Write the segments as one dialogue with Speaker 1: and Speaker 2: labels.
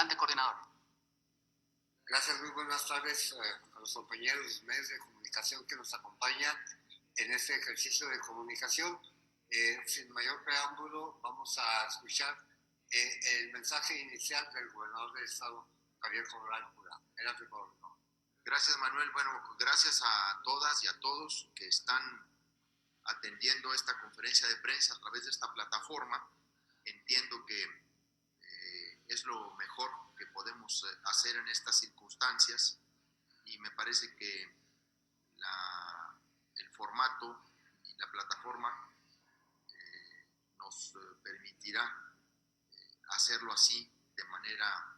Speaker 1: Adelante, coordinador.
Speaker 2: Gracias, muy buenas tardes a los compañeros medios de comunicación que nos acompañan en este ejercicio de comunicación. Sin mayor preámbulo, vamos a escuchar el mensaje inicial del gobernador del estado, Javier Corral Jurado. Adelante, gobernador.
Speaker 3: Gracias, Manuel. Bueno, gracias a todas y a todos que están atendiendo esta conferencia de prensa a través de esta plataforma. Entiendo que es lo mejor que podemos hacer en estas circunstancias y me parece que el formato y la plataforma nos permitirá hacerlo así de manera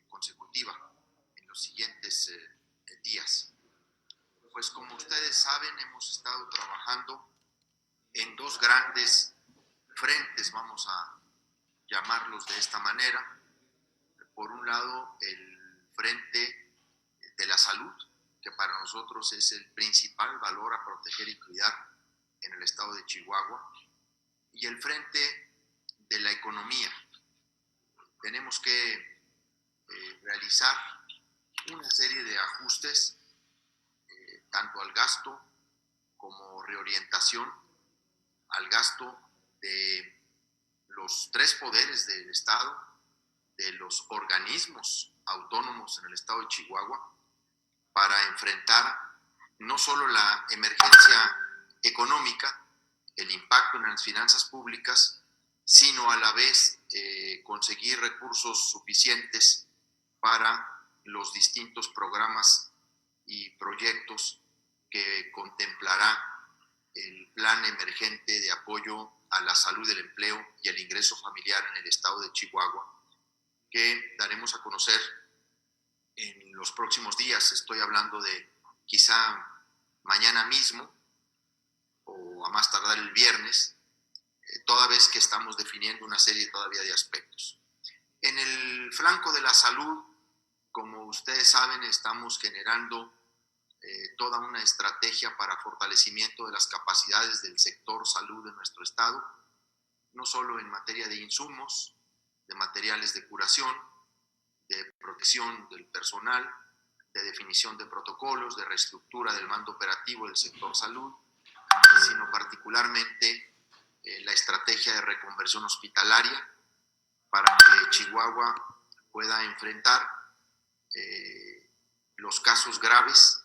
Speaker 3: consecutiva en los siguientes días. Pues como ustedes saben, hemos estado trabajando en dos grandes frentes, vamos a llamarlos de esta manera. Por un lado, el frente de la salud, que para nosotros es el principal valor a proteger y cuidar en el estado de Chihuahua, y el frente de la economía. Tenemos que realizar una serie de ajustes, tanto al gasto como reorientación al gasto de los tres poderes del Estado, de los organismos autónomos en el estado de Chihuahua, para enfrentar no solo la emergencia económica, el impacto en las finanzas públicas, sino a la vez conseguir recursos suficientes para los distintos programas y proyectos que contemplará el plan emergente de apoyo a la salud, el empleo y el ingreso familiar en el estado de Chihuahua, que daremos a conocer en los próximos días. Estoy hablando de quizá mañana mismo o a más tardar el viernes, toda vez que estamos definiendo una serie todavía de aspectos. En el flanco de la salud, como ustedes saben, estamos generando toda una estrategia para fortalecimiento de las capacidades del sector salud de nuestro estado, no solo en materia de insumos, de materiales de curación, de protección del personal, de definición de protocolos, de reestructura del mando operativo del sector salud, sino particularmente la estrategia de reconversión hospitalaria para que Chihuahua pueda enfrentar los casos graves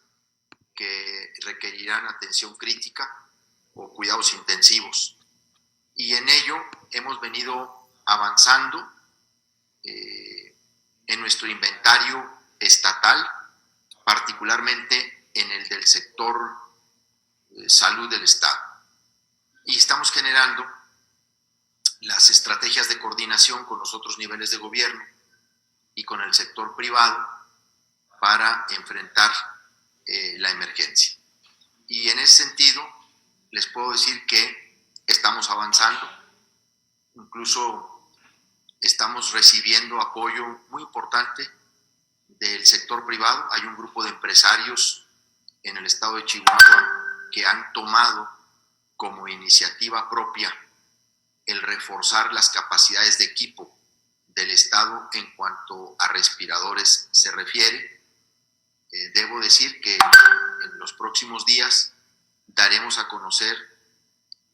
Speaker 3: que requerirán atención crítica o cuidados intensivos. Y en ello hemos venido avanzando en nuestro inventario estatal, particularmente en el del sector salud del Estado. Y estamos generando las estrategias de coordinación con los otros niveles de gobierno y con el sector privado para enfrentar la emergencia. Y en ese sentido, les puedo decir que estamos avanzando, incluso estamos recibiendo apoyo muy importante del sector privado. Hay un grupo de empresarios en el estado de Chihuahua que han tomado como iniciativa propia el reforzar las capacidades de equipo del estado en cuanto a respiradores se refiere. Debo decir que en los próximos días daremos a conocer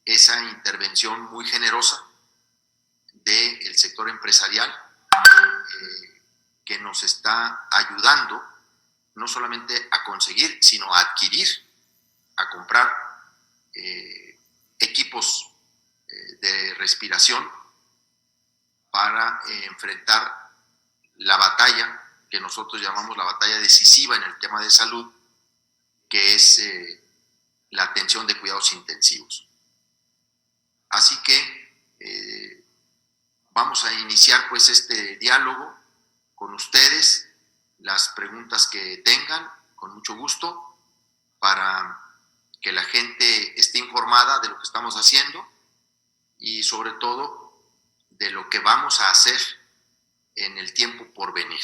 Speaker 3: esa intervención muy generosa del sector empresarial que nos está ayudando no solamente a conseguir, sino a adquirir, a comprar equipos de respiración para enfrentar la batalla que nosotros llamamos la batalla decisiva en el tema de salud, que es la atención de cuidados intensivos. Así que vamos a iniciar pues este diálogo con ustedes, las preguntas que tengan, con mucho gusto, para que la gente esté informada de lo que estamos haciendo y sobre todo de lo que vamos a hacer en el tiempo por venir.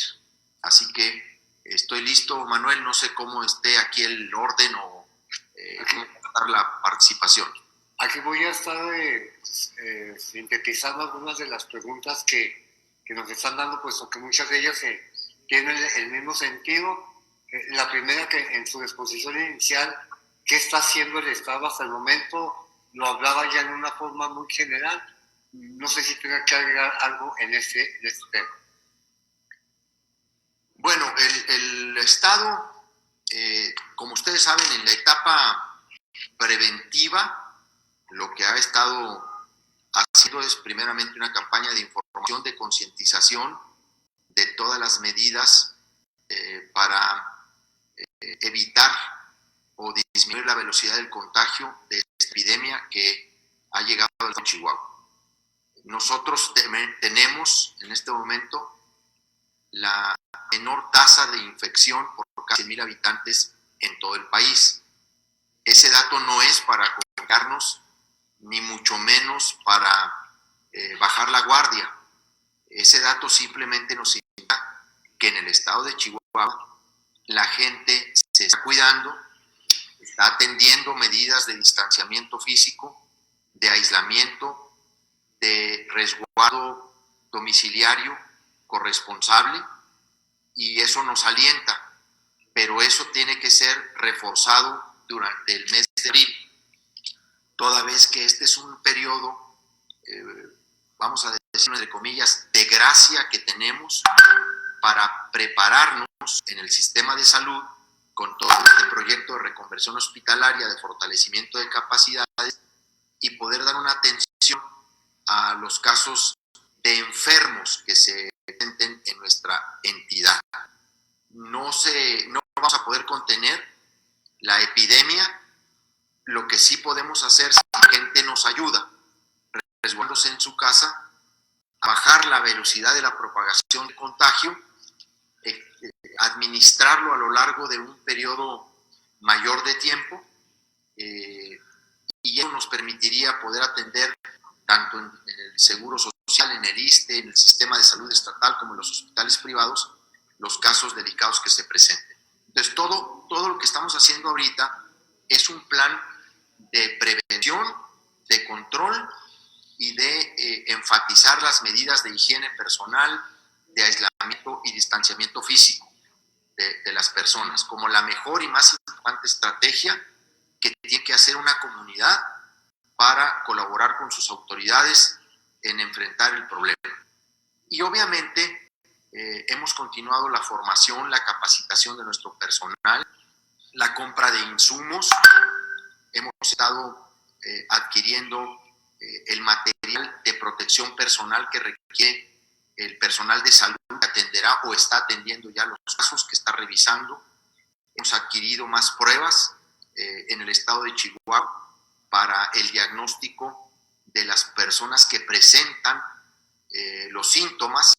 Speaker 3: Así que estoy listo, Manuel, no sé cómo esté aquí el orden o dar la participación.
Speaker 2: Aquí voy a estar sintetizando algunas de las preguntas que que nos están dando, puesto que muchas de ellas tienen el mismo sentido. La primera, que en su exposición inicial, ¿qué está haciendo el Estado hasta el momento? Lo hablaba ya en una forma muy general. No sé si tenga que agregar algo en este tema.
Speaker 3: Bueno, el Estado, como ustedes saben, en la etapa preventiva, lo que ha estado haciendo es primeramente una campaña de información, de concientización de todas las medidas para evitar o disminuir la velocidad del contagio de esta epidemia que ha llegado a Chihuahua. Nosotros tenemos en este momento la menor tasa de infección por cada 100,000 habitantes en todo el país. Ese dato no es para confiarnos, ni mucho menos para bajar la guardia. Ese dato simplemente nos indica que en el estado de Chihuahua la gente se está cuidando, está atendiendo medidas de distanciamiento físico, de aislamiento, de resguardo domiciliario corresponsable, y eso nos alienta, pero eso tiene que ser reforzado durante el mes de abril, toda vez que este es un periodo, vamos a decir entre comillas, de gracia que tenemos para prepararnos en el sistema de salud con todo este proyecto de reconversión hospitalaria, de fortalecimiento de capacidades, y poder dar una atención a los casos de enfermos que se presenten en nuestra entidad. No vamos a poder contener la epidemia. Lo que sí podemos hacer, si la gente nos ayuda, resguardándose en su casa, a bajar la velocidad de la propagación del contagio, administrarlo a lo largo de un periodo mayor de tiempo, y eso nos permitiría poder atender tanto en el Seguro Social, en el ISSSTE, en el sistema de salud estatal, como en los hospitales privados, los casos delicados que se presenten. Entonces, todo lo que estamos haciendo ahorita es un plan de prevención, de control y de enfatizar las medidas de higiene personal, de aislamiento y distanciamiento físico de las personas, como la mejor y más importante estrategia que tiene que hacer una comunidad para colaborar con sus autoridades en enfrentar el problema. Y obviamente hemos continuado la formación, la capacitación de nuestro personal, la compra de insumos. Hemos estado adquiriendo el material de protección personal que requiere el personal de salud que atenderá o está atendiendo ya los casos, que está revisando. Hemos adquirido más pruebas en el estado de Chihuahua para el diagnóstico de las personas que presentan los síntomas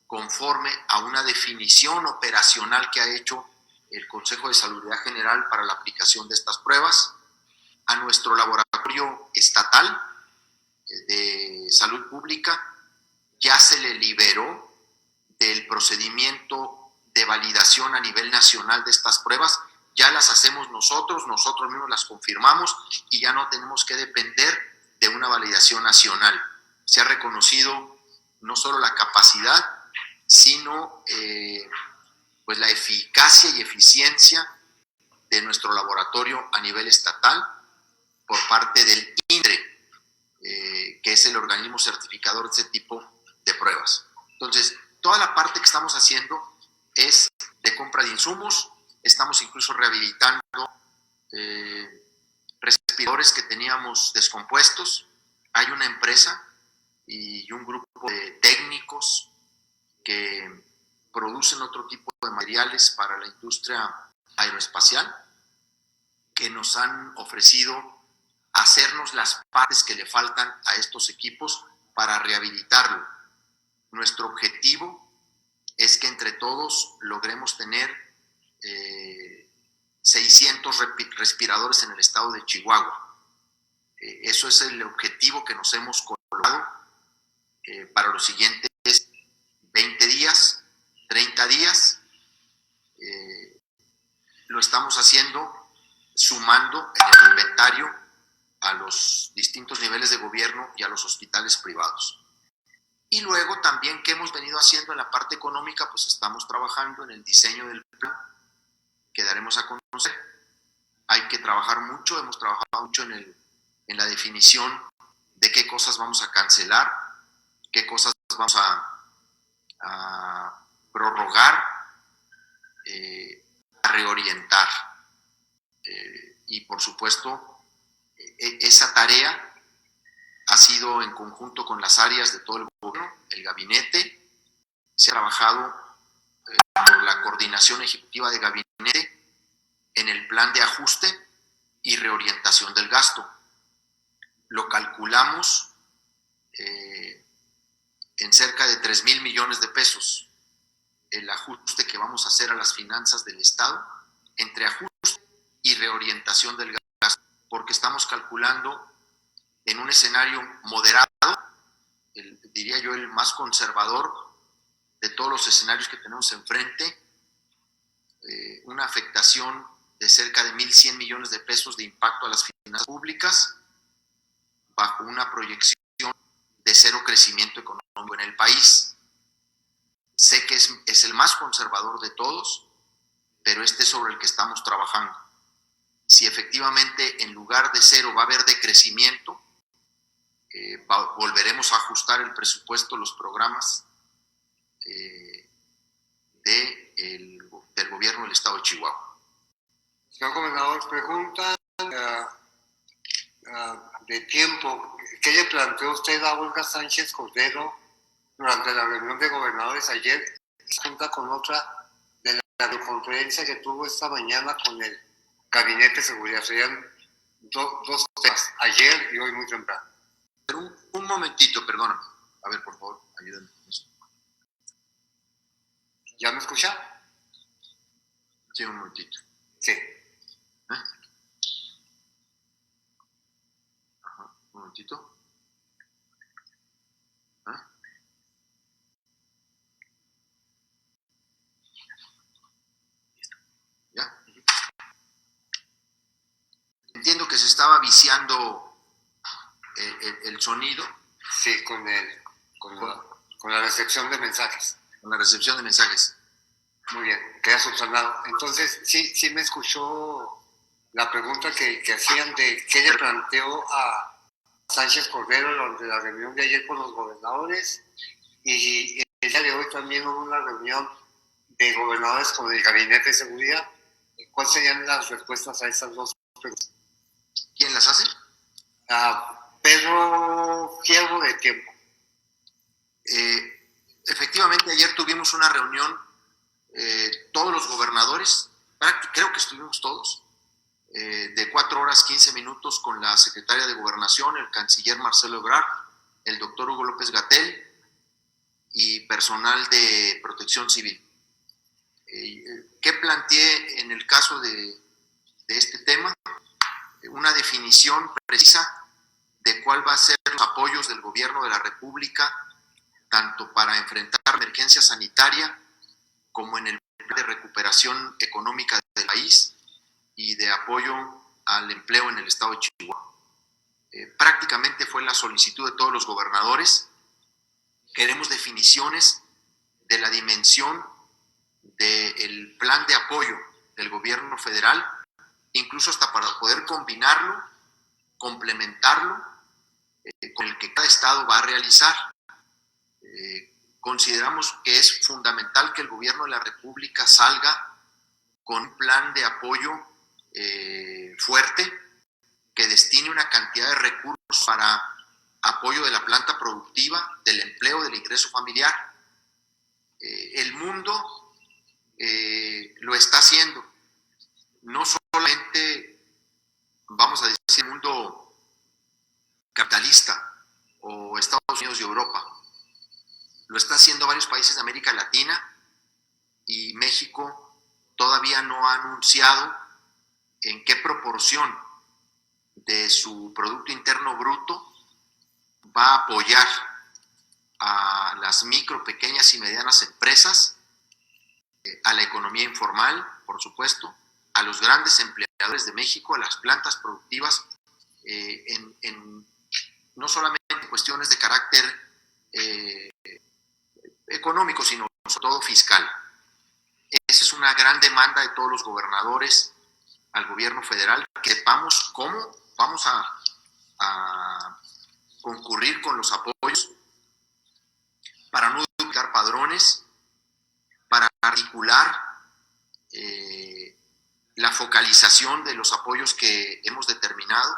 Speaker 3: conforme a una definición operacional que ha hecho el Consejo de Salubridad General para la aplicación de estas pruebas. A nuestro laboratorio estatal de salud pública ya se le liberó del procedimiento de validación a nivel nacional de estas pruebas. Ya las hacemos nosotros mismos las confirmamos y ya no tenemos que depender de una validación nacional. Se ha reconocido no solo la capacidad, sino pues la eficacia y eficiencia de nuestro laboratorio a nivel estatal por parte del INDRE, que es el organismo certificador de este tipo de pruebas. Entonces, toda la parte que estamos haciendo es de compra de insumos. Estamos incluso rehabilitando respiradores que teníamos descompuestos. Hay una empresa y un grupo de técnicos que producen otro tipo de materiales para la industria aeroespacial, que nos han ofrecido hacernos las partes que le faltan a estos equipos para rehabilitarlo. Nuestro objetivo es que entre todos logremos tener 600 respiradores en el estado de Chihuahua. Eso es el objetivo que nos hemos colocado para los siguientes 20 días, 30 días. Lo estamos haciendo sumando en el inventario a los distintos niveles de gobierno y a los hospitales privados. Y luego también, ¿qué hemos venido haciendo en la parte económica? Pues estamos trabajando en el diseño del plan que daremos a conocer. Hay que trabajar mucho, hemos trabajado mucho en la definición de qué cosas vamos a cancelar, qué cosas vamos a prorrogar, a reorientar. Y por supuesto, esa tarea ha sido en conjunto con las áreas de todo el gobierno, el gabinete. Se ha trabajado por la coordinación ejecutiva de gabinete en el plan de ajuste y reorientación del gasto. Lo calculamos en cerca de 3,000 millones de pesos el ajuste que vamos a hacer a las finanzas del Estado entre ajuste y reorientación del gasto, porque estamos calculando en un escenario moderado, diría yo el más conservador de todos los escenarios que tenemos enfrente, una afectación de cerca de 1,100 millones de pesos de impacto a las finanzas públicas, bajo una proyección de cero crecimiento económico en el país. Sé que es el más conservador de todos, pero este es sobre el que estamos trabajando. Si efectivamente en lugar de cero va a haber decrecimiento, volveremos a ajustar el presupuesto, los programas del gobierno del estado de Chihuahua.
Speaker 2: Señor gobernador, pregunta de tiempo. ¿Qué le planteó usted a Olga Sánchez Cordero durante la reunión de gobernadores ayer? Junta con otra de la conferencia que tuvo esta mañana con el Gabinete de Seguridad. Serían dos temas, ayer y hoy muy temprano.
Speaker 3: Pero un momentito, perdóname. A ver, por favor, ayúdenme con eso.
Speaker 2: ¿Ya me escucha?
Speaker 3: Sí, un momentito.
Speaker 2: Sí.
Speaker 3: Ajá, un momentito. ¿Ya? Entiendo que se estaba viciando el sonido.
Speaker 2: Sí, con la recepción de mensajes.
Speaker 3: Con la recepción de mensajes.
Speaker 2: Muy bien, queda subsanado. Entonces, sí me escuchó la pregunta que hacían de qué le planteó a Sánchez Cordero durante la reunión de ayer con los gobernadores, y el día de hoy también hubo una reunión de gobernadores con el Gabinete de Seguridad. ¿Cuáles serían las respuestas a esas dos preguntas?
Speaker 3: ¿Quién las hace?
Speaker 2: Pedro Fierro, de Tiempo.
Speaker 3: Efectivamente, ayer tuvimos una reunión, todos los gobernadores, creo que estuvimos todos, de 4 horas 15 minutos con la secretaria de Gobernación, el canciller Marcelo Ebrard, el doctor Hugo López-Gatell y personal de Protección Civil. ¿Qué planteé en el caso de este tema? Una definición precisa de cuál va a ser los apoyos del gobierno de la República, tanto para enfrentar emergencia sanitaria como en el plan de recuperación económica del país y de apoyo al empleo en el estado de Chihuahua. Prácticamente fue la solicitud de todos los gobernadores. Queremos definiciones de la dimensión del plan de apoyo del gobierno federal, incluso hasta para poder combinarlo, complementarlo con el que cada estado va a realizar. Consideramos que es fundamental que el gobierno de la República salga con un plan de apoyo fuerte, que destine una cantidad de recursos para apoyo de la planta productiva, del empleo, del ingreso familiar. El mundo lo está haciendo. No solamente, vamos a decir, el mundo capitalista o Estados Unidos y Europa. Lo está haciendo varios países de América Latina, y México todavía no ha anunciado en qué proporción de su Producto Interno Bruto va a apoyar a las micro, pequeñas y medianas empresas, a la economía informal, por supuesto, a los grandes empleadores de México, a las plantas productivas, no solamente en cuestiones de carácter económico, sino sobre todo fiscal. Esa es una gran demanda de todos los gobernadores al gobierno federal, que sepamos cómo vamos a concurrir con los apoyos para no duplicar padrones, para articular la focalización de los apoyos que hemos determinado.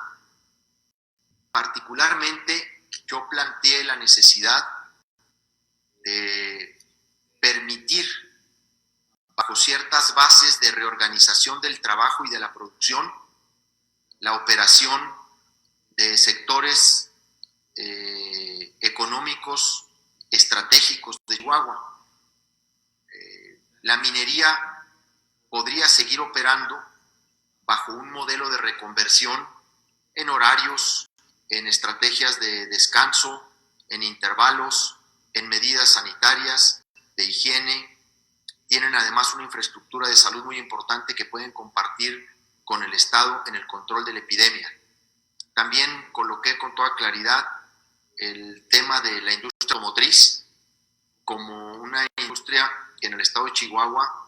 Speaker 3: Particularmente, yo planteé la necesidad de permitir, bajo ciertas bases de reorganización del trabajo y de la producción, la operación de sectores económicos estratégicos de Chihuahua. La minería podría seguir operando bajo un modelo de reconversión en horarios, en estrategias de descanso, en intervalos, en medidas sanitarias, de higiene. Tienen además una infraestructura de salud muy importante que pueden compartir con el Estado en el control de la epidemia. También coloqué con toda claridad el tema de la industria automotriz como una industria que en el estado de Chihuahua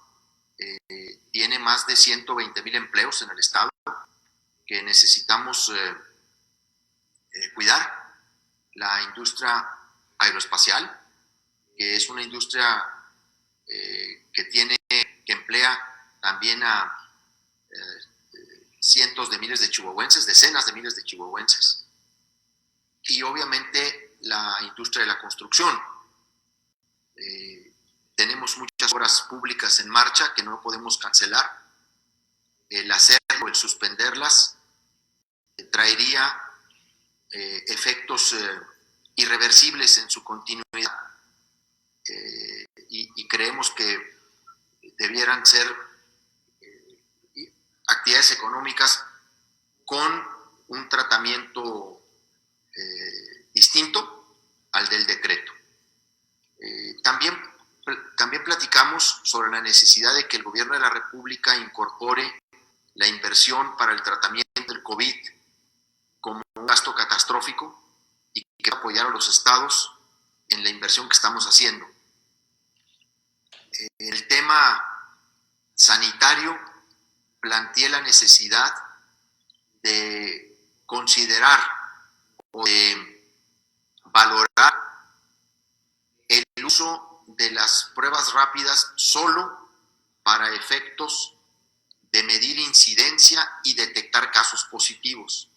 Speaker 3: tiene más de 120,000 empleos en el estado, que necesitamos cuidar. La industria aeroespacial, que es una industria que emplea también a cientos de miles de chihuahuenses, decenas de miles de chihuahuenses. Y obviamente la industria de la construcción. Tenemos muchas obras públicas en marcha que no podemos cancelar. El hacerlo, el suspenderlas, traería efectos irreversibles en su continuidad. Y creemos que debieran ser actividades económicas con un tratamiento distinto al del decreto. También platicamos sobre la necesidad de que el gobierno de la República incorpore la inversión para el tratamiento del COVID como un gasto catastrófico y que apoyar a los estados en la inversión que estamos haciendo. En el tema sanitario, planteé la necesidad de considerar o de valorar el uso de las pruebas rápidas solo para efectos de medir incidencia y detectar casos positivos.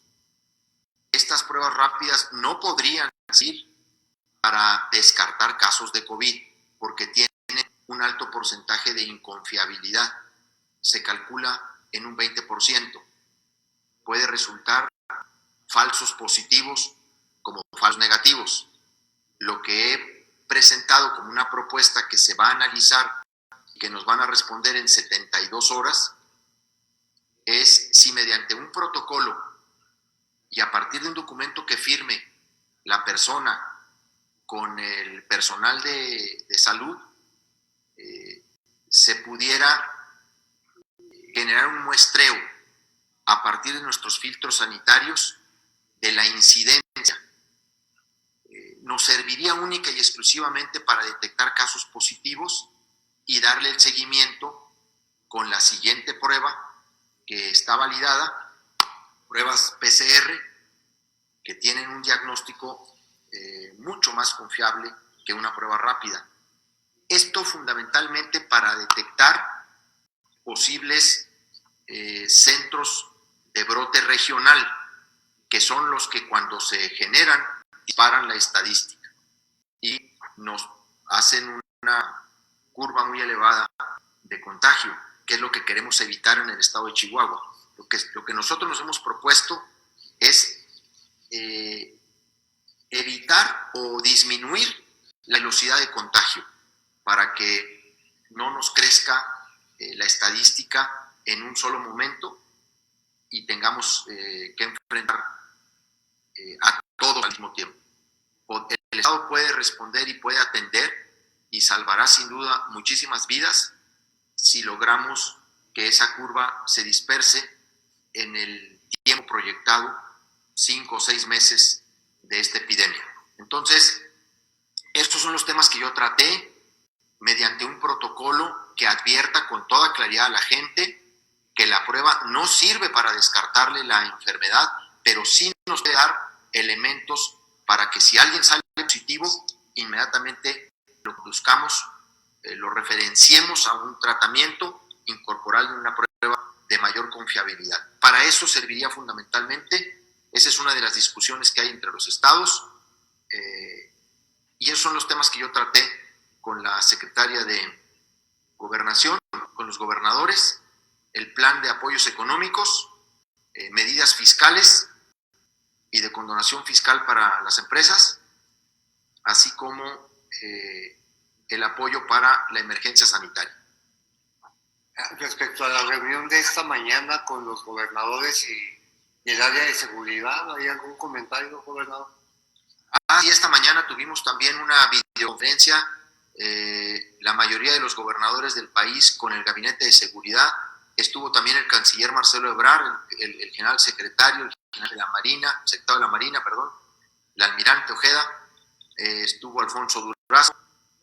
Speaker 3: Estas pruebas rápidas no podrían servir para descartar casos de COVID porque tienen un alto porcentaje de inconfiabilidad. Se calcula en un 20%. Puede resultar falsos positivos como falsos negativos. Lo que he presentado como una propuesta que se va a analizar y que nos van a responder en 72 horas es si mediante un protocolo y a partir de un documento que firme la persona con el personal de salud, se pudiera generar un muestreo a partir de nuestros filtros sanitarios de la incidencia. Nos serviría única y exclusivamente para detectar casos positivos y darle el seguimiento con la siguiente prueba que está validada, pruebas PCR, que tienen un diagnóstico mucho más confiable que una prueba rápida. Esto fundamentalmente para detectar posibles centros de brote regional, que son los que cuando se generan disparan la estadística y nos hacen una curva muy elevada de contagio, que es lo que queremos evitar en el estado de Chihuahua. Lo que nosotros nos hemos propuesto es evitar o disminuir la velocidad de contagio para que no nos crezca la estadística en un solo momento y tengamos que enfrentar a todos al mismo tiempo. El Estado puede responder y puede atender y salvará sin duda muchísimas vidas si logramos que esa curva se disperse en el tiempo proyectado, 5 o 6 meses de esta epidemia. Entonces, Esos son los temas que yo traté mediante un protocolo que advierta con toda claridad a la gente que la prueba no sirve para descartarle la enfermedad, pero sí nos debe dar elementos para que si alguien sale positivo, inmediatamente lo buscamos, lo referenciemos a un tratamiento, incorporarle una prueba de mayor confiabilidad. Para eso serviría fundamentalmente, esa es una de las discusiones que hay entre los estados, y esos son los temas que yo traté con la secretaria de Gobernación, con los gobernadores, el plan de apoyos económicos, medidas fiscales y de condonación fiscal para las empresas, así como el apoyo para la emergencia sanitaria.
Speaker 2: Respecto a la reunión de esta mañana con los gobernadores y el área de seguridad, ¿hay algún comentario, gobernador?
Speaker 3: Y esta mañana tuvimos también una videoconferencia, la mayoría de los gobernadores del país con el Gabinete de Seguridad. Estuvo también el canciller Marcelo Ebrard, el general secretario, el general de la Marina, secretario de la Marina, perdón, el almirante Ojeda, estuvo Alfonso Durazo.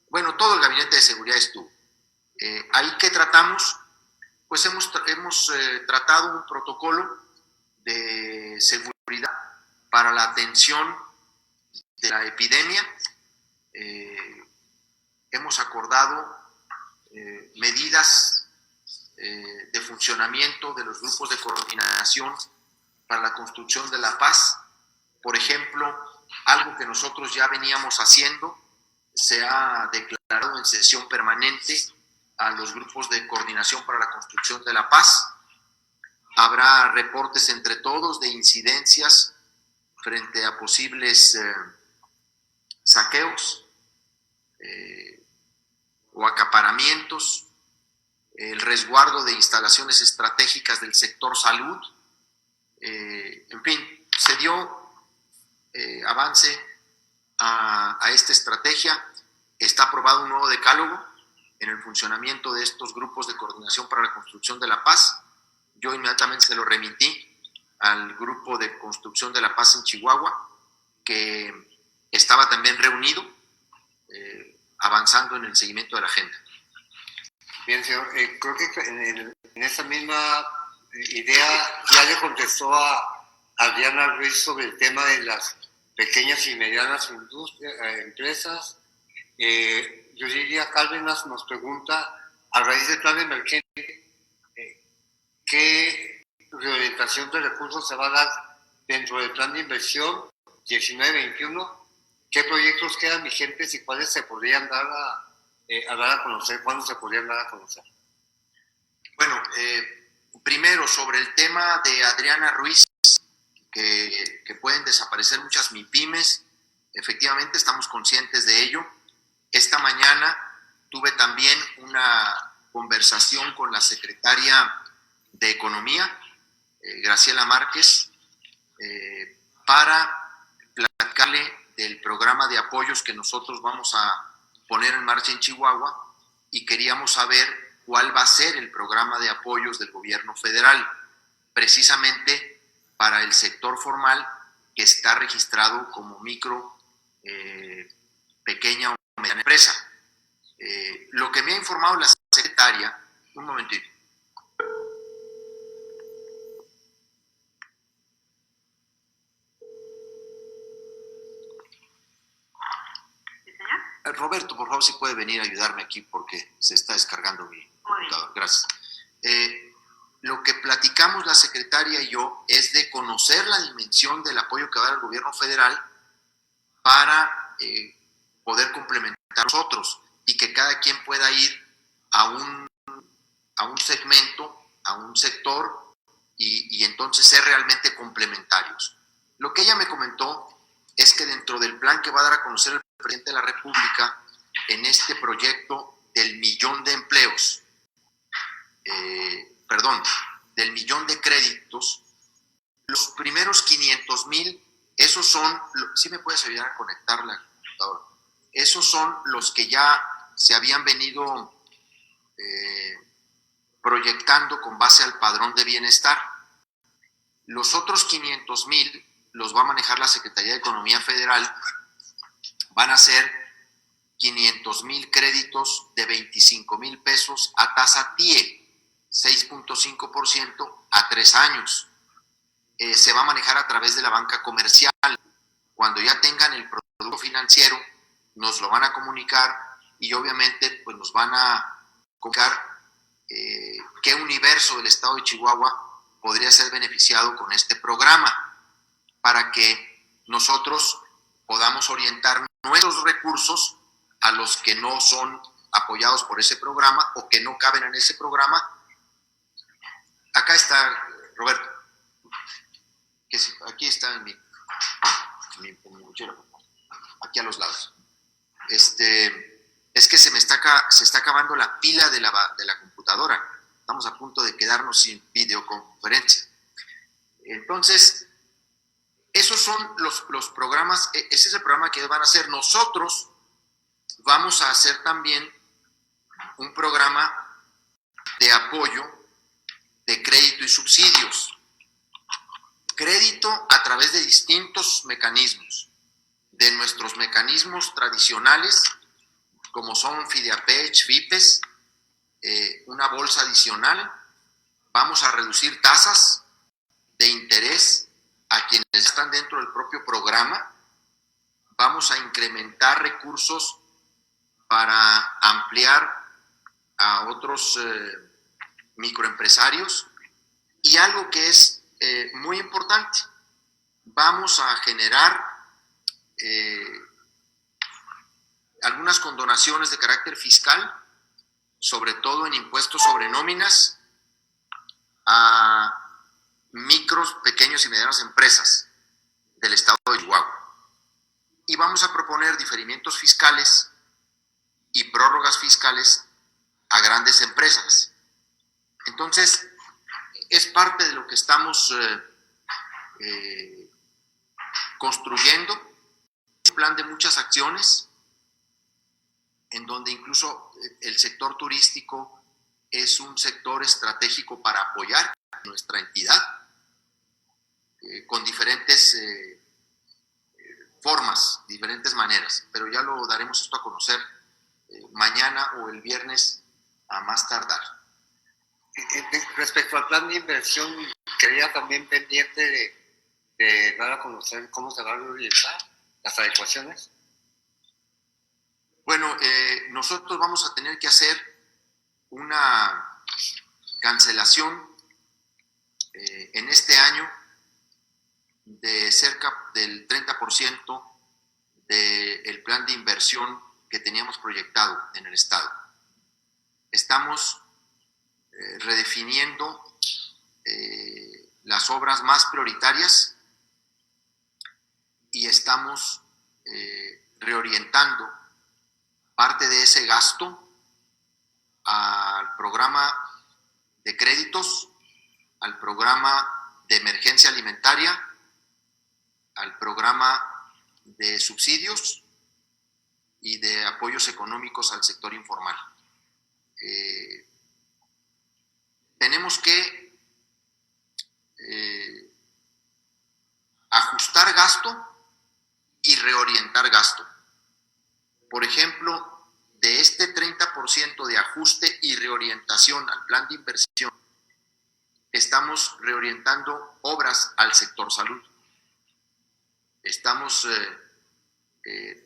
Speaker 3: Bueno, todo el Gabinete de Seguridad estuvo. Ahí que tratamos, pues hemos tratado un protocolo de seguridad para la atención de la epidemia. Hemos acordado medidas de funcionamiento de los grupos de coordinación para la construcción de la paz. Por ejemplo, algo que nosotros ya veníamos haciendo, se ha declarado en sesión permanente a los grupos de coordinación para la construcción de la paz. Habrá reportes entre todos de incidencias frente a posibles saqueos o acaparamientos, el resguardo de instalaciones estratégicas del sector salud. En fin, se dio avance a esta estrategia. Está aprobado un nuevo decálogo en el funcionamiento de estos grupos de coordinación para la construcción de la paz. Yo inmediatamente se lo remití al grupo de construcción de la paz en Chihuahua, que estaba también reunido, avanzando en el seguimiento de la agenda.
Speaker 2: Bien, señor, creo que en esa misma idea ya le contestó a Adriana Ruiz sobre el tema de las pequeñas y medianas empresas. Yuridia Cárdenas nos pregunta, a raíz del plan emergente, ¿qué reorientación de recursos se va a dar dentro del plan de inversión 19-21? ¿Qué proyectos quedan vigentes y cuáles se podrían dar a conocer? ¿Cuándo se podrían dar a conocer?
Speaker 3: Bueno, primero sobre el tema de Adriana Ruiz, que pueden desaparecer muchas MIPYMES. Efectivamente, estamos conscientes de ello. Esta mañana tuve también una conversación con la secretaria de Economía, Graciela Márquez, para platicarle del programa de apoyos que nosotros vamos a poner en marcha en Chihuahua, y queríamos saber cuál va a ser el programa de apoyos del gobierno federal, precisamente para el sector formal que está registrado como micro, pequeña o mediana empresa. Lo que me ha informado la secretaria, un momentito. Roberto, por favor, si puede venir a ayudarme aquí porque se está descargando mi computador. Gracias. Lo que platicamos la secretaria y yo es de conocer la dimensión del apoyo que va a dar el gobierno federal para poder complementar a nosotros y que cada quien pueda ir a un segmento, a un sector y entonces ser realmente complementarios. Lo que ella me comentó es que dentro del plan que va a dar a conocer el presidente de la República en este proyecto del 1,000,000 de empleos, del 1,000,000 de créditos, los primeros 500,000, esos son, ¿sí me puedes ayudar a conectar la computadora? Esos son los que ya se habían venido proyectando con base al padrón de bienestar. Los otros 500,000 los va a manejar la Secretaría de Economía Federal, van a ser 500,000 créditos de 25,000 pesos a tasa TIE, 6.5% a 3 años. Se va a manejar a través de la banca comercial. Cuando ya tengan el producto financiero, nos lo van a comunicar y obviamente pues nos van a comunicar qué universo del estado de Chihuahua podría ser beneficiado con este programa para que nosotros podamos orientar nuestros recursos a los que no son apoyados por ese programa o que no caben en ese programa. Acá está, Roberto, aquí está en mi mochila, aquí a los lados. Es que se está acabando la pila de la computadora. Estamos a punto de quedarnos sin videoconferencia. Entonces, esos son los programas, ese es el programa que van a hacer. Nosotros vamos a hacer también un programa de apoyo de crédito y subsidios. Crédito a través de distintos mecanismos, de nuestros mecanismos tradicionales, como son Fideapech, FIPES, una bolsa adicional. Vamos a reducir tasas de interés a quienes están dentro del propio programa. Vamos a incrementar recursos para ampliar a otros microempresarios. Y algo que es muy importante, vamos a generar algunas condonaciones de carácter fiscal, sobre todo en impuestos sobre nóminas a micros, pequeños y medianas empresas del estado de Chihuahua. Y vamos a proponer diferimientos fiscales y prórrogas fiscales a grandes empresas. Entonces, es parte de lo que estamos construyendo, un plan de muchas acciones, en donde incluso el sector turístico es un sector estratégico para apoyar a nuestra entidad con diferentes formas, diferentes maneras, pero ya lo daremos esto a conocer mañana o el viernes a más tardar.
Speaker 2: Respecto al plan de inversión, quería también pendiente de dar a conocer cómo se van a orientar las adecuaciones.
Speaker 3: Bueno, nosotros vamos a tener que hacer una cancelación en este año de cerca del 30% del plan de inversión que teníamos proyectado en el estado. Estamos redefiniendo las obras más prioritarias y estamos reorientando parte de ese gasto al programa de créditos, al programa de emergencia alimentaria, al programa de subsidios y de apoyos económicos al sector informal. Tenemos que ajustar gasto y reorientar gasto. Por ejemplo, de este 30% de ajuste y reorientación al plan de inversión, estamos reorientando obras al sector salud. Estamos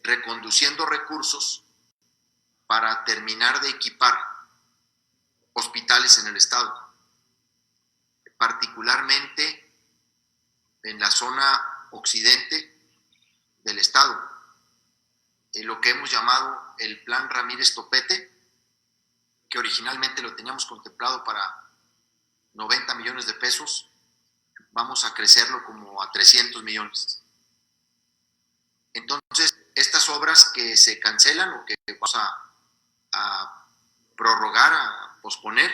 Speaker 3: reconduciendo recursos para terminar de equipar hospitales en el estado, particularmente en la zona occidente del estado, lo que hemos llamado el Plan Ramírez Topete, que originalmente lo teníamos contemplado para 90 millones de pesos, vamos a crecerlo como a 300 millones. Entonces, estas obras que se cancelan o que vamos a prorrogar, a posponer,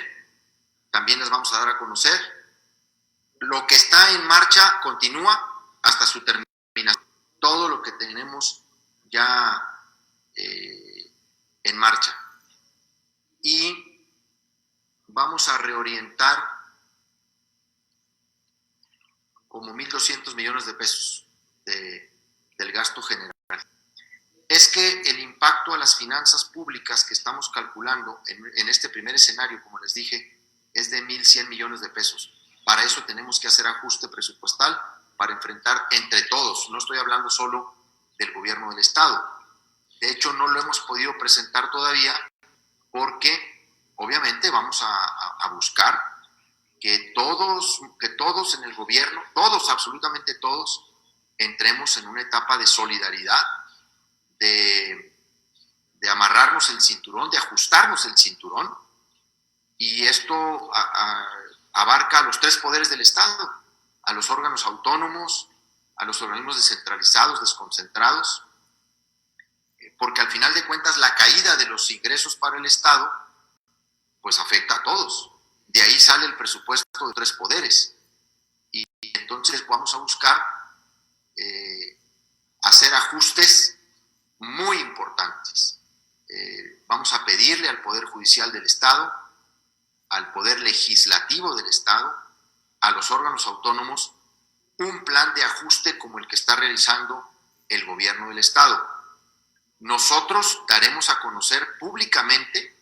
Speaker 3: también las vamos a dar a conocer. Lo que está en marcha continúa hasta su terminación. Todo lo que tenemos ya en marcha. Y vamos a reorientar como 1,200 millones de pesos del gasto general. es que el impacto a las finanzas públicas que estamos calculando en este primer escenario, como les dije, es de 1,100 millones de pesos. Para eso tenemos que hacer ajuste presupuestal para enfrentar entre todos. No estoy hablando solo del gobierno del Estado. De hecho, no lo hemos podido presentar todavía porque obviamente vamos a buscar que todos en el gobierno, todos, absolutamente todos, entremos en una etapa de solidaridad, de amarrarnos el cinturón, de ajustarnos el cinturón, y esto abarca a los 3 poderes del Estado, a los órganos autónomos, a los organismos descentralizados, desconcentrados, porque al final de cuentas la caída de los ingresos para el Estado pues afecta a todos. De ahí sale el presupuesto de 3 poderes. Y entonces vamos a buscar hacer ajustes muy importantes. Vamos a pedirle al Poder Judicial del Estado, al Poder Legislativo del Estado, a los órganos autónomos, un plan de ajuste como el que está realizando el gobierno del Estado. Nosotros daremos a conocer públicamente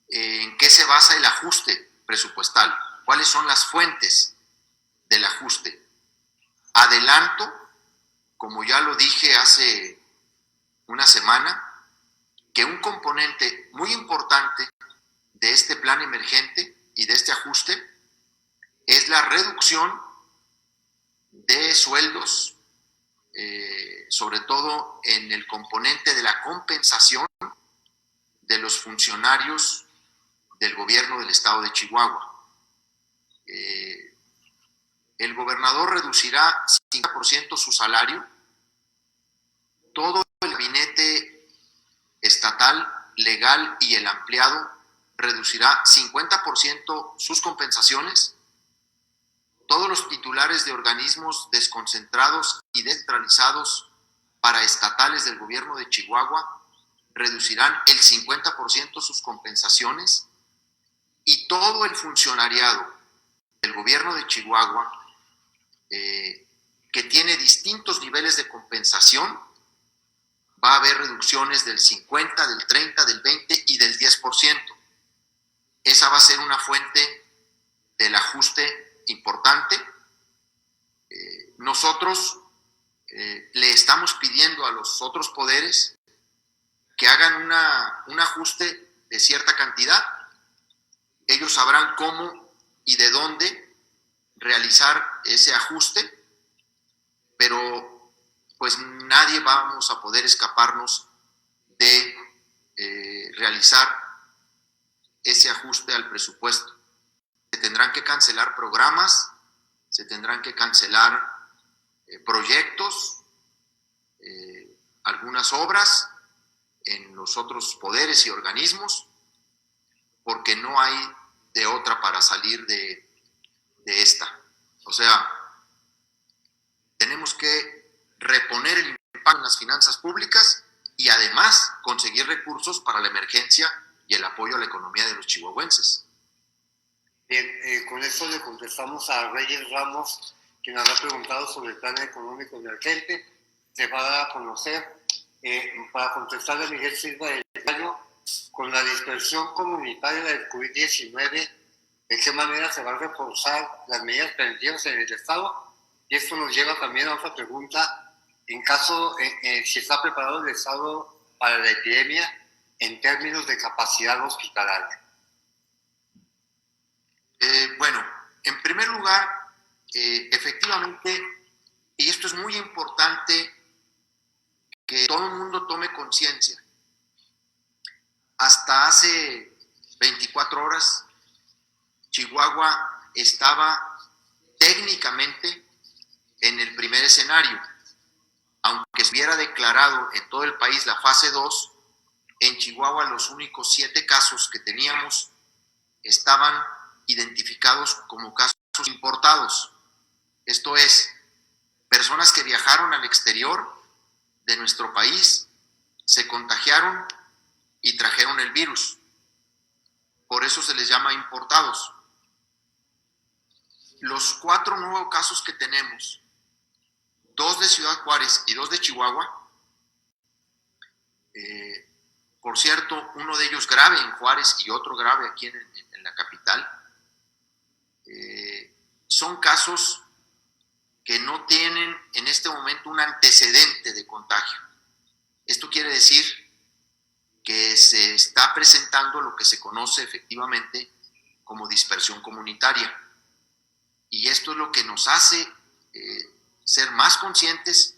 Speaker 3: en qué se basa el ajuste presupuestal, cuáles son las fuentes del ajuste. Adelanto, como ya lo dije hace una semana, que un componente muy importante de este plan emergente y de este ajuste es la reducción de sueldos, sobre todo en el componente de la compensación de los funcionarios del gobierno del estado de Chihuahua. El gobernador reducirá 50% su salario, todo el gabinete estatal, legal y el ampliado reducirá 50% sus compensaciones, todos los titulares de organismos desconcentrados y descentralizados paraestatales del gobierno de Chihuahua reducirán el 50% sus compensaciones, y todo el funcionariado del gobierno de Chihuahua que tiene distintos niveles de compensación, va a haber reducciones del 50, del 30, del 20 y del 10%. Esa va a ser una fuente del ajuste importante. Nosotros le estamos pidiendo a los otros poderes que hagan un ajuste de cierta cantidad. Ellos sabrán cómo y de dónde realizar ese ajuste, pero pues nadie vamos a poder escaparnos de realizar ese ajuste al presupuesto. Se tendrán que cancelar programas, se tendrán que cancelar proyectos, algunas obras en los otros poderes y organismos, porque no hay de otra para salir de esta. O sea, tenemos que reponer el impacto en las finanzas públicas y además conseguir recursos para la emergencia y el apoyo a la economía de los chihuahuenses.
Speaker 2: Bien, con esto le contestamos a Reyes Ramos, quien nos ha preguntado sobre el plan económico emergente. Se va a dar a conocer, para contestarle a Miguel Silva del Gallo, con la dispersión comunitaria del COVID-19, ¿de qué manera se van a reforzar las medidas preventivas en el Estado? Y esto nos lleva también a otra pregunta, en caso, si está preparado el Estado para la epidemia en términos de capacidad hospitalaria.
Speaker 3: Bueno, en primer lugar, efectivamente, y esto es muy importante que todo el mundo tome conciencia. Hasta hace 24 horas, Chihuahua estaba técnicamente en el primer escenario. Aunque se hubiera declarado en todo el país la fase 2, en Chihuahua los únicos 7 casos que teníamos estaban identificados como casos importados. Esto es, personas que viajaron al exterior de nuestro país, se contagiaron y trajeron el virus. Por eso se les llama importados. Los 4 nuevos casos que tenemos, 2 de Ciudad Juárez y 2 de Chihuahua, Por cierto, uno de ellos grave en Juárez y otro grave aquí en la capital. Son casos que no tienen en este momento un antecedente de contagio. Esto quiere decir que se está presentando lo que se conoce efectivamente como dispersión comunitaria. Y esto es lo que nos hace ser más conscientes,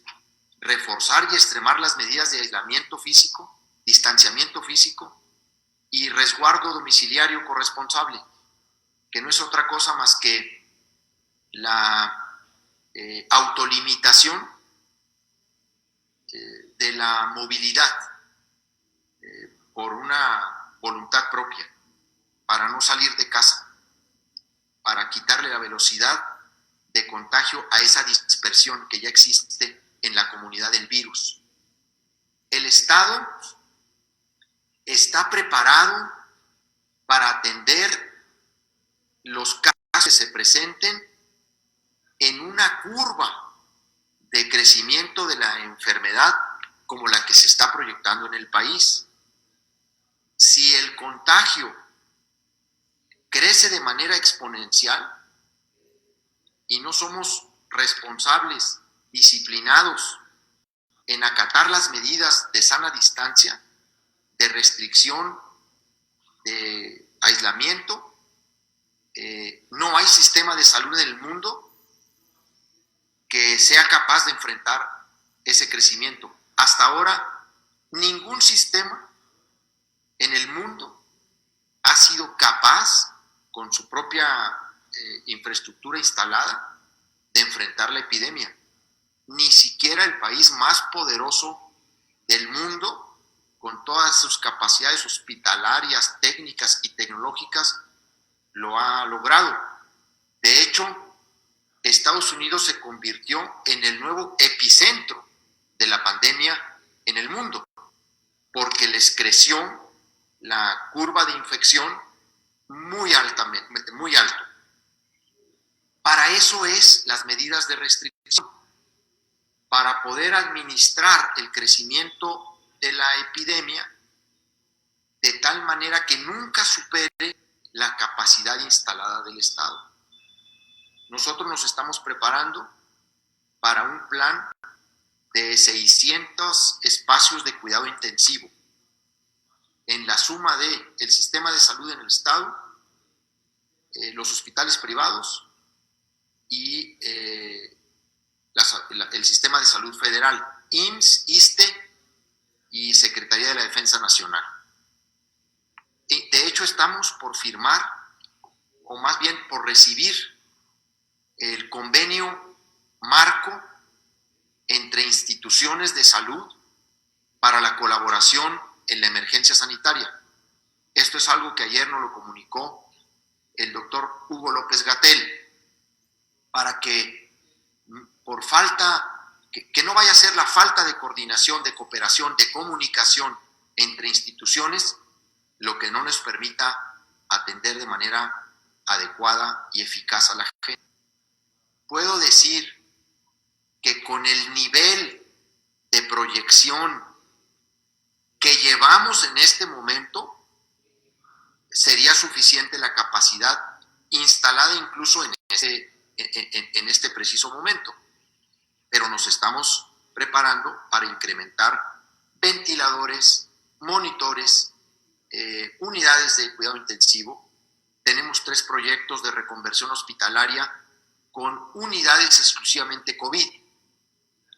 Speaker 3: reforzar y extremar las medidas de aislamiento físico, distanciamiento físico y resguardo domiciliario corresponsable, que no es otra cosa más que la autolimitación de la movilidad por una voluntad propia, para no salir de casa, para quitarle la velocidad de contagio a esa dispersión que ya existe en la comunidad del virus. El Estado está preparado para atender los casos que se presenten en una curva de crecimiento de la enfermedad como la que se está proyectando en el país. Si el contagio crece de manera exponencial y no somos responsables, disciplinados en acatar las medidas de sana distancia, de restricción, de aislamiento, no hay sistema de salud en el mundo que sea capaz de enfrentar ese crecimiento. Hasta ahora, ningún sistema en el mundo ha sido capaz, con su propia infraestructura instalada, de enfrentar la epidemia. Ni siquiera el país más poderoso del mundo, con todas sus capacidades hospitalarias, técnicas y tecnológicas, lo ha logrado. De hecho, Estados Unidos se convirtió en el nuevo epicentro de la pandemia en el mundo, porque les creció la curva de infección muy alto. Para eso es las medidas de restricción, para poder administrar el crecimiento de la epidemia de tal manera que nunca supere la capacidad instalada del Estado. Nosotros nos estamos preparando para un plan de 600 espacios de cuidado intensivo en la suma de el sistema de salud en el Estado, los hospitales privados y el sistema de salud federal, IMSS, ISSSTE y Secretaría de la Defensa Nacional. De hecho, estamos por firmar, o más bien por recibir, el convenio marco entre instituciones de salud para la colaboración en la emergencia sanitaria. Esto es algo que ayer nos lo comunicó el doctor Hugo López-Gatell, para que por falta, que no vaya a ser la falta de coordinación, de cooperación, de comunicación entre instituciones, lo que no nos permita atender de manera adecuada y eficaz a la gente. Puedo decir que con el nivel de proyección que llevamos en este momento, sería suficiente la capacidad instalada incluso en este preciso momento. Pero nos estamos preparando para incrementar ventiladores, monitores, unidades de cuidado intensivo. Tenemos 3 proyectos de reconversión hospitalaria con unidades exclusivamente COVID,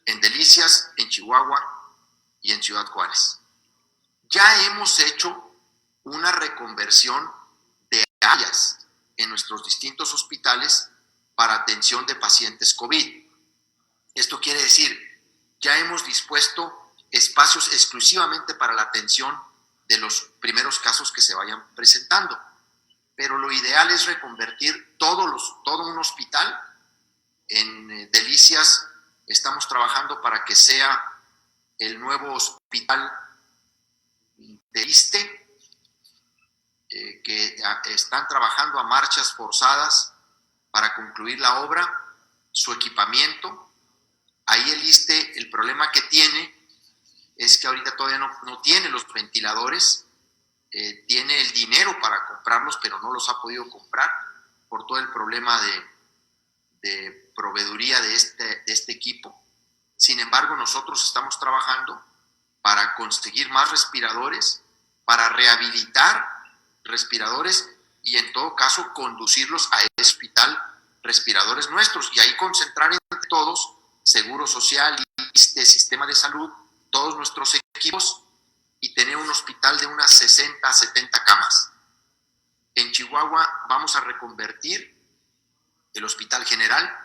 Speaker 3: en Delicias, en Chihuahua y en Ciudad Juárez. Ya hemos hecho una reconversión de áreas en nuestros distintos hospitales para atención de pacientes COVID. Esto quiere decir, ya hemos dispuesto espacios exclusivamente para la atención de los primeros casos que se vayan presentando. Pero lo ideal es reconvertir todo un hospital. En Delicias estamos trabajando para que sea el nuevo hospital de ISSSTE, que están trabajando a marchas forzadas para concluir la obra, su equipamiento. Ahí el ISSSTE, el problema que tiene es que ahorita todavía no tiene los ventiladores, tiene el dinero para comprarlos, pero no los ha podido comprar por todo el problema de proveeduría de este equipo. Sin embargo, nosotros estamos trabajando para conseguir más respiradores, para rehabilitar respiradores y en todo caso conducirlos a ese hospital, respiradores nuestros, y ahí concentrar entre todos, Seguro Social y Sistema de Salud, todos nuestros equipos y tener un hospital de unas 60 a 70 camas. En Chihuahua vamos a reconvertir el Hospital General.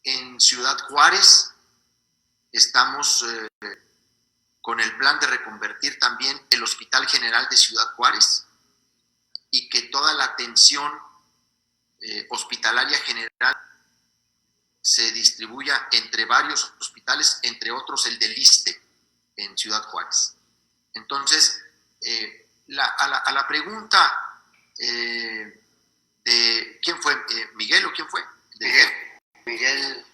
Speaker 3: En Ciudad Juárez estamos con el plan de reconvertir también el Hospital General de Ciudad Juárez y que toda la atención hospitalaria general se distribuya entre varios hospitales, entre otros el del ISSSTE en Ciudad Juárez. Entonces, a la pregunta de ¿quién fue? ¿Miguel o quién fue?
Speaker 2: Miguel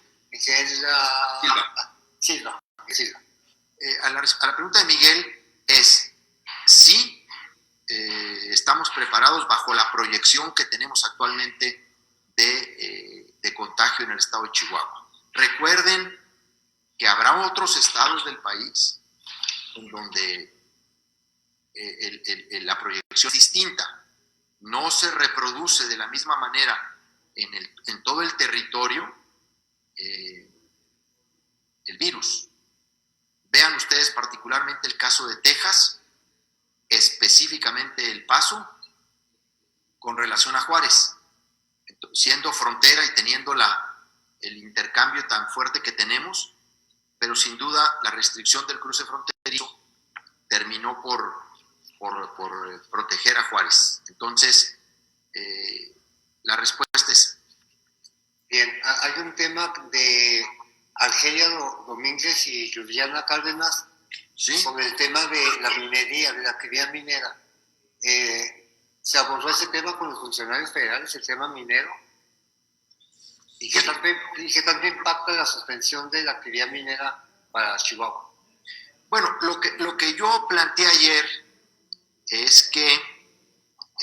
Speaker 2: Silva.
Speaker 3: A la pregunta de Miguel es, sí, estamos preparados bajo la proyección que tenemos actualmente de contagio en el estado de Chihuahua. Recuerden que habrá otros estados del país en donde la proyección es distinta, no se reproduce de la misma manera en todo el territorio el virus. Vean ustedes particularmente el caso de Texas, específicamente El Paso, con relación a Juárez, siendo frontera y teniendo el intercambio tan fuerte que tenemos, pero sin duda la restricción del cruce fronterizo terminó por proteger a Juárez. Entonces, la respuesta es...
Speaker 2: Bien, hay un tema de Argelia Domínguez y Juliana Cárdenas,
Speaker 3: ¿sí?,
Speaker 2: sobre el tema de la minería, de la actividad minera. ¿Se abordó ese tema con los funcionarios federales, el tema minero? ¿Y qué tanto impacta la suspensión de la actividad minera para Chihuahua?
Speaker 3: Bueno, lo que yo planteé ayer es que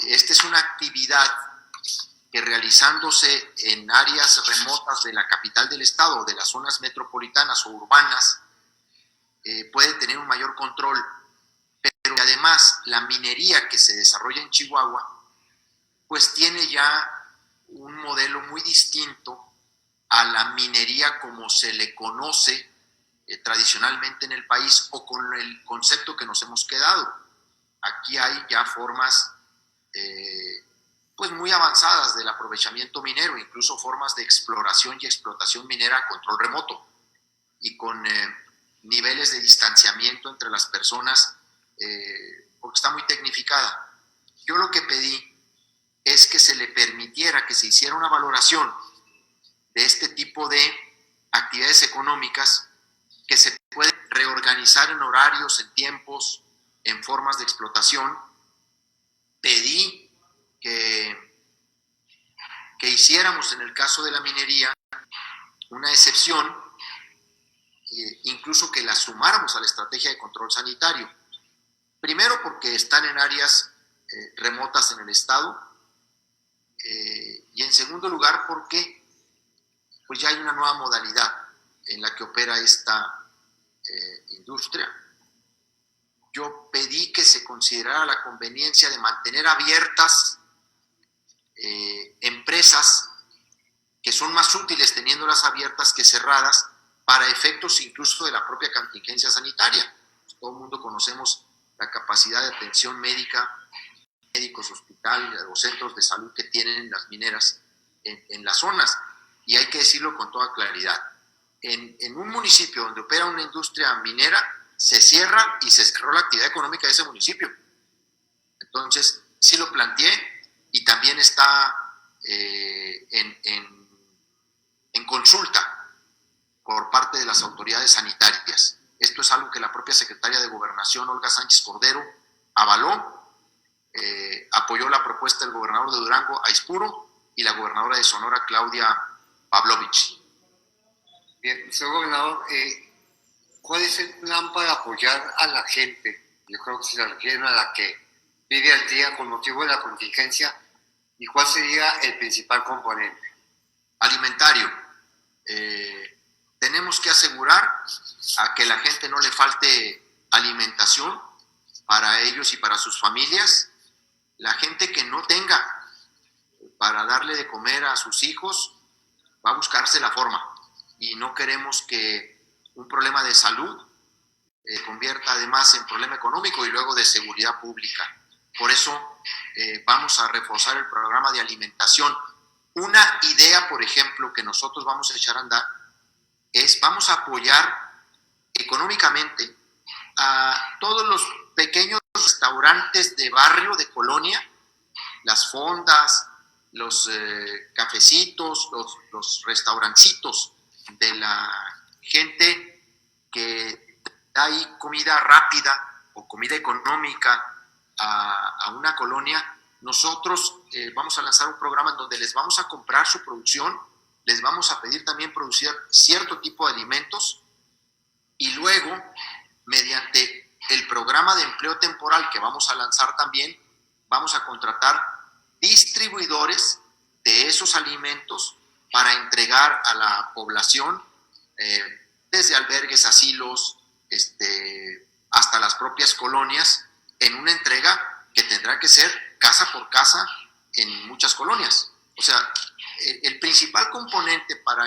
Speaker 3: esta es una actividad que realizándose en áreas remotas de la capital del estado, de las zonas metropolitanas o urbanas, puede tener un mayor control, pero además la minería que se desarrolla en Chihuahua, pues tiene ya un modelo muy distinto a la minería como se le conoce tradicionalmente en el país o con el concepto que nos hemos quedado. Aquí hay ya formas pues muy avanzadas del aprovechamiento minero, incluso formas de exploración y explotación minera a control remoto y con niveles de distanciamiento entre las personas, porque está muy tecnificada. Yo lo que pedí es que se le permitiera que se hiciera una valoración de este tipo de actividades económicas que se pueden reorganizar en horarios, en tiempos, en formas de explotación. Pedí que hiciéramos en el caso de la minería una excepción, incluso que la sumáramos a la estrategia de control sanitario. Primero porque están en áreas remotas en el estado, y en segundo lugar porque pues ya hay una nueva modalidad en la que opera esta industria. Yo pedí que se considerara la conveniencia de mantener abiertas empresas que son más útiles teniéndolas abiertas que cerradas para efectos incluso de la propia contingencia sanitaria. Pues todo el mundo conocemos la capacidad de atención médica, médicos, hospitales o centros de salud que tienen las mineras en las zonas, y hay que decirlo con toda claridad. En un municipio donde opera una industria minera, se cierra y se cerró la actividad económica de ese municipio. Entonces, sí lo planteé y también está en consulta por parte de las autoridades sanitarias. Esto es algo que la propia secretaria de Gobernación, Olga Sánchez Cordero, avaló, apoyó la propuesta del gobernador de Durango, Aispuro, y la gobernadora de Sonora, Claudia Pavlovich.
Speaker 2: Bien, señor gobernador, ¿cuál es el plan para apoyar a la gente? Yo creo que se refiere a la que vive al día con motivo de la contingencia. ¿Y cuál sería el principal componente?
Speaker 3: Alimentario. Tenemos que asegurar a que la gente no le falte alimentación para ellos y para sus familias. La gente que no tenga para darle de comer a sus hijos va a buscarse la forma, y no queremos que un problema de salud convierta además en problema económico y luego de seguridad pública. Por eso vamos a reforzar el programa de alimentación. Una idea, por ejemplo, que nosotros vamos a echar a andar es, vamos a apoyar económicamente a todos los pequeños restaurantes de barrio, de colonia, las fondas, los cafecitos, los restaurancitos de la gente que da ahí comida rápida o comida económica a una colonia. Nosotros vamos a lanzar un programa en donde les vamos a comprar su producción, les vamos a pedir también producir cierto tipo de alimentos, y luego, mediante el programa de empleo temporal que vamos a lanzar también, vamos a contratar distribuidores de esos alimentos para entregar a la población, desde albergues, asilos, hasta las propias colonias, en una entrega que tendrá que ser casa por casa en muchas colonias. O sea, el principal componente para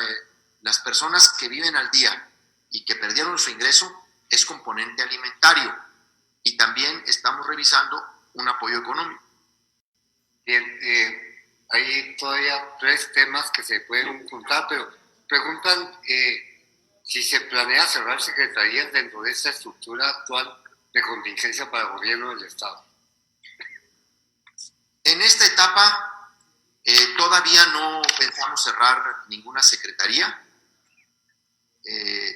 Speaker 3: las personas que viven al día y que perdieron su ingreso es componente alimentario, y también estamos revisando un apoyo económico.
Speaker 2: Bien, hay todavía 3 temas que se pueden juntar, pero preguntan si se planea cerrar secretarías dentro de esta estructura actual de contingencia para el gobierno del Estado.
Speaker 3: En esta etapa todavía no pensamos cerrar ninguna secretaría.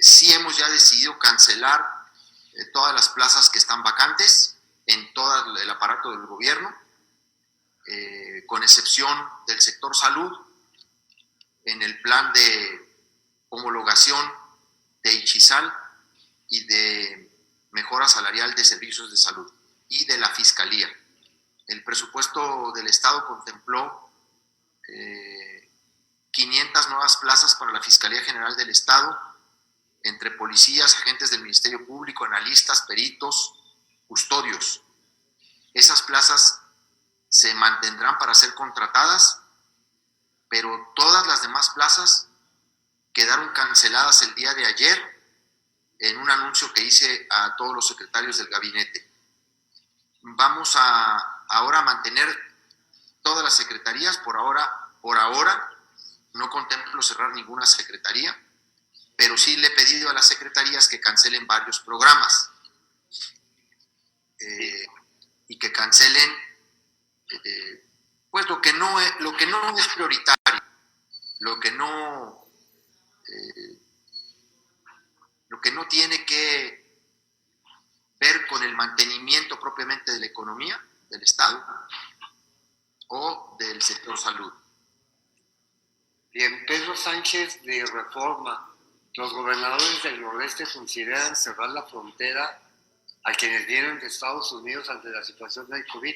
Speaker 3: Sí hemos ya decidido cancelar todas las plazas que están vacantes en todo el aparato del gobierno, con excepción del sector salud, en el plan de homologación de Ixizal y de mejora salarial de servicios de salud, y de la Fiscalía. El presupuesto del Estado contempló 500 nuevas plazas para la Fiscalía General del Estado, entre policías, agentes del Ministerio Público, analistas, peritos, custodios. Esas plazas se mantendrán para ser contratadas, pero todas las demás plazas quedaron canceladas el día de ayer en un anuncio que hice a todos los secretarios del gabinete. Vamos a ahora mantener todas las secretarías. Por ahora no contemplo cerrar ninguna secretaría, pero sí le he pedido a las secretarías que cancelen varios programas y que cancelen pues lo que no es prioritario, lo que no tiene que ver con el mantenimiento propiamente de la economía del Estado o del sector salud.
Speaker 2: Bien, Pedro Sánchez de Reforma. Los gobernadores del Nordeste consideran cerrar la frontera a quienes vienen de Estados Unidos ante la situación del COVID.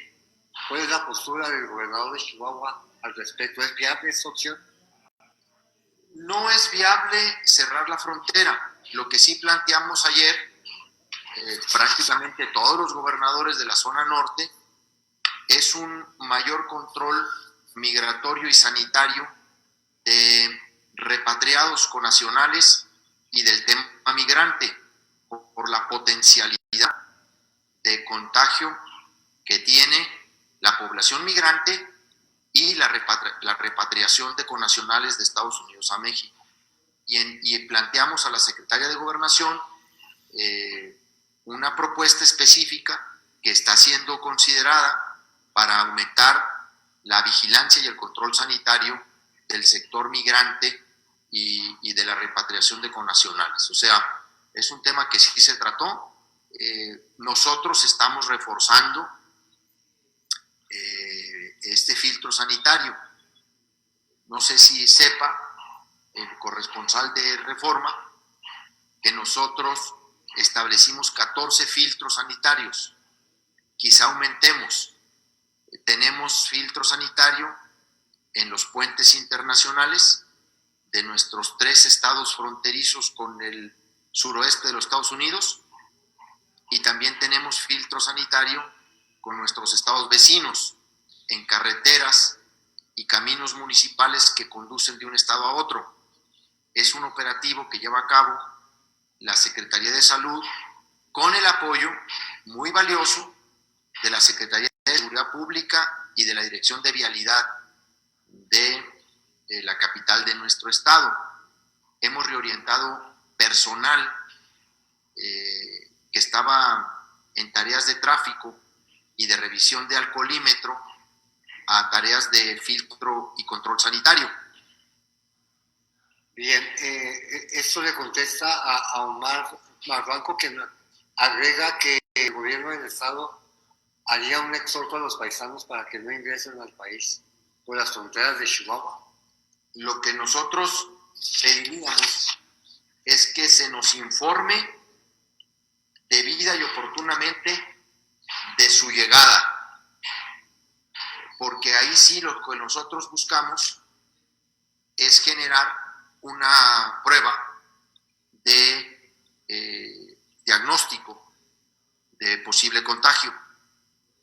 Speaker 2: ¿Cuál es la postura del gobernador de Chihuahua al respecto? ¿Es viable esta opción?
Speaker 3: No es viable cerrar la frontera. Lo que sí planteamos ayer, prácticamente todos los gobernadores de la zona norte, es un mayor control migratorio y sanitario de repatriados connacionales y del tema migrante, por la potencialidad de contagio que tiene la población migrante y la repatriación de connacionales de Estados Unidos a México. Y planteamos a la Secretaría de Gobernación una propuesta específica que está siendo considerada para aumentar la vigilancia y el control sanitario del sector migrante y de la repatriación de connacionales. O sea, es un tema que sí se trató. Nosotros estamos reforzando este filtro sanitario. No sé si sepa el corresponsal de Reforma que nosotros establecimos 14 filtros sanitarios. Quizá aumentemos. Tenemos filtro sanitario en los puentes internacionales de nuestros 3 estados fronterizos con el suroeste de los Estados Unidos, y también tenemos filtro sanitario con nuestros estados vecinos en carreteras y caminos municipales que conducen de un estado a otro. Es un operativo que lleva a cabo la Secretaría de Salud con el apoyo muy valioso de la Secretaría de Seguridad Pública y de la Dirección de Vialidad de la capital de nuestro estado. Hemos reorientado personal que estaba en tareas de tráfico y de revisión de alcoholímetro a tareas de filtro y control sanitario.
Speaker 2: Bien, esto le contesta a Omar Marbanco, que agrega que el gobierno del estado haría un exhorto a los paisanos para que no ingresen al país por las fronteras de Chihuahua.
Speaker 3: Lo que nosotros pediríamos es que se nos informe debida y oportunamente de su llegada, porque ahí sí lo que nosotros buscamos es generar una prueba de diagnóstico de posible contagio.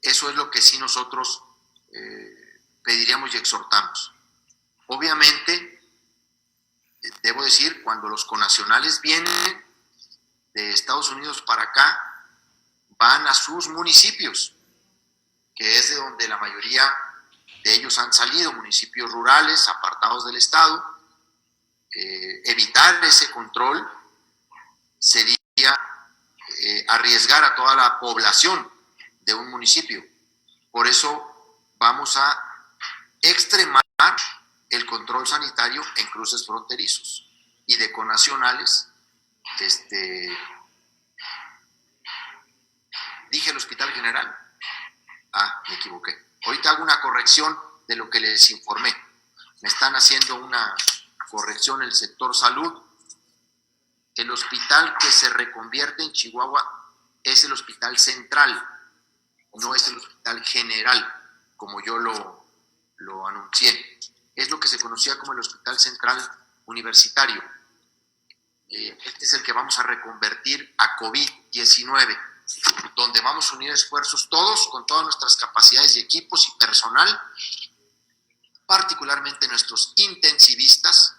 Speaker 3: Eso es lo que sí nosotros pediríamos y exhortamos. Obviamente, debo decir, cuando los connacionales vienen de Estados Unidos para acá, van a sus municipios, que es de donde la mayoría de ellos han salido, municipios rurales, apartados del estado. Evitar ese control sería arriesgar a toda la población de un municipio. Por eso vamos a extremar el control sanitario en cruces fronterizos y de connacionales. Dije el Hospital General. Me equivoqué. Ahorita hago una corrección de lo que les informé. Me están haciendo una corrección el sector salud. El hospital que se reconvierte en Chihuahua es el Hospital Central, no es el Hospital General, como yo lo anuncié. Es lo que se conocía como el Hospital Central Universitario. Este es el que vamos a reconvertir a COVID-19, donde vamos a unir esfuerzos todos, con todas nuestras capacidades y equipos y personal, particularmente nuestros intensivistas,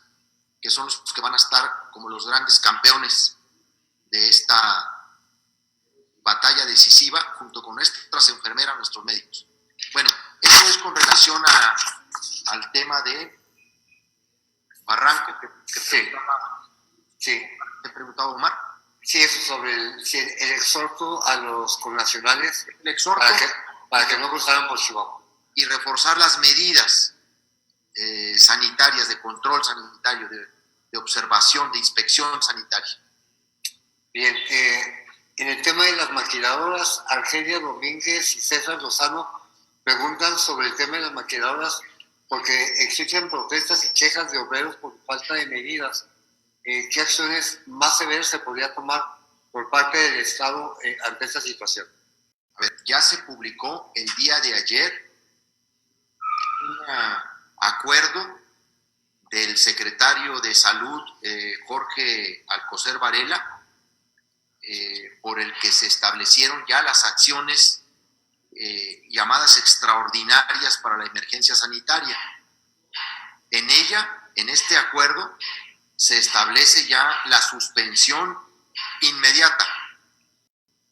Speaker 3: que son los que van a estar como los grandes campeones de esta batalla decisiva, junto con nuestras enfermeras, nuestros médicos. Bueno, eso es con relación al tema de Barranco, que
Speaker 2: sí.
Speaker 3: ¿Te he preguntado, Omar?
Speaker 2: Sí, eso sobre el exhorto a los connacionales,
Speaker 3: el exhorto
Speaker 2: para que no cruzaran por Chihuahua.
Speaker 3: Y reforzar las medidas sanitarias, de control sanitario, de observación, de inspección sanitaria.
Speaker 2: Bien, en el tema de las maquiladoras, Argelia Domínguez y César Lozano preguntan sobre el tema de las maquiladoras porque existen protestas y quejas de obreros por falta de medidas. ¿Qué acciones más severas se podría tomar por parte del Estado ante esta situación?
Speaker 3: A ver, ya se publicó el día de ayer un acuerdo del secretario de Salud, Jorge Alcocer Varela, por el que se establecieron ya las acciones llamadas extraordinarias para la emergencia sanitaria. En ella, en este acuerdo, se establece ya la suspensión inmediata